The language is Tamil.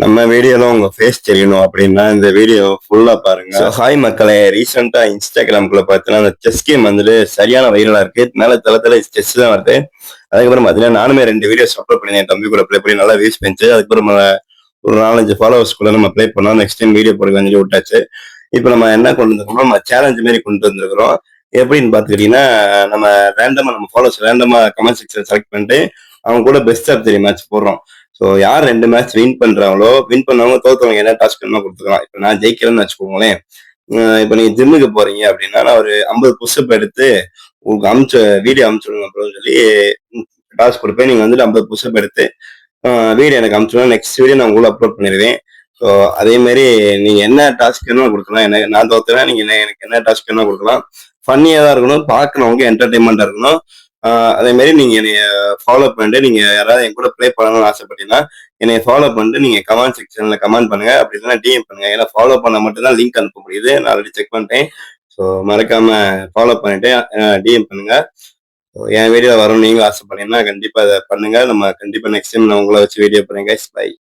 நம்ம வீடியோல உங்க ஃபேஸ் தெரியணும் அப்படின்னா இந்த வீடியோ ஃபுல்லா பாருங்க. ஹாய் மக்களே, ரீசெண்டா இன்ஸ்டாகிராம்குள்ள பார்த்தீங்கன்னா அந்த செஸ் கேம் வந்துட்டு சரியான வைரலா இருக்கு. மேல தளத்துல செஸ் தான் வருது. அதுக்கப்புறம் பார்த்தீங்கன்னா நானுமே 2 வீடியோஸ் அப்லோட் பண்ணி என் தம்பி கூட ப்ளே பண்ணி நல்லா வியூஸ் பெஞ்சுச்சு. அதுக்கப்புறம் ஒரு 4, 5 ஃபாலோவர்ஸ் கூட நம்ம ப்ளே பண்ணோம். நெக்ஸ்ட் டைம் வீடியோ போடுங்கன்னு சொல்லி விட்டாச்சு. இப்போ நம்ம என்ன கொண்டு வந்திருக்கோம், நம்ம சேலஞ்ச் மாரி கொண்டு வந்திருக்கிறோம். எப்படின்னு பார்த்துக்கிட்டீங்கன்னா, நம்ம நம்ம ஃபாலோவர்ஸ் ரேண்டமா கமெண்ட் செக்ஷன் செலக்ட் பண்ணிட்டு அவங்க கூட பெஸ்ட் ஆஃப் 3 மேட்ச் போடுறோம். ஸோ யார் 2 மேட்ச் வின் பண்றாங்களோ, வின் பண்ணவங்க தோத்தவங்க என்ன டாஸ்க் வேணுமோ கொடுத்துக்கலாம். இப்போ நான் ஜெயிக்கிறேன்னு வச்சுக்கோங்களேன். இப்போ நீங்க ஜிம்முக்கு போறீங்க அப்படின்னா, நான் ஒரு 50 புஷ்அப் எடுத்து உங்களுக்கு வீடியோ அமுச்சு விடுங்க அப்படின்னு சொல்லி டாஸ்க் கொடுப்பேன். நீங்க வந்துட்டு 50 புஷ்அப் எடுத்து வீடியோ எனக்கு அமுச்சு நெக்ஸ்ட் வீடியோ நான் உங்களை அப்லோட் பண்ணிடுவேன். ஸோ அதே மாதிரி நீங்க என்ன டாஸ்க் வேணுமோ கொடுக்கலாம். என்ன நான் தோத்துறேன், நீங்க எனக்கு என்ன டாஸ்க் வேணுமோ கொடுக்கலாம். ஃபன்னியா தான் இருக்கணும், பார்க்கறவங்க என்டர்டைன்மெண்டா இருக்கணும். அதே மாதிரி நீங்க என்னைய ஃபாலோ பண்ணிட்டு நீங்க யாராவது என் கூட ப்ளே பண்ணணும்னு ஆசைப்பட்டீங்கன்னா என்னை ஃபாலோ பண்ணிட்டு நீங்க கமெண்ட் செக்ஷன்ல கமெண்ட் பண்ணுங்க. அப்படி இல்லைன்னா டிஎம் பண்ணுங்க. ஏன்னா ஃபாலோ பண்ண மட்டும் தான் லிங்க் அனுப்ப முடியுது. நான் ஆல்ரெடி செக் பண்ணிட்டேன். ஸோ மறக்காம ஃபாலோ பண்ணிட்டு டிஎம் பண்ணுங்க. என் வீடியோ வரும் நீங்களும் ஆசைப்பட்டீங்கன்னா கண்டிப்பா அதை பண்ணுங்க. நம்ம கண்டிப்பா நெக்ஸ்ட் டைம் நான் உங்களை வச்சு வீடியோ பண்ணுங்க. பை.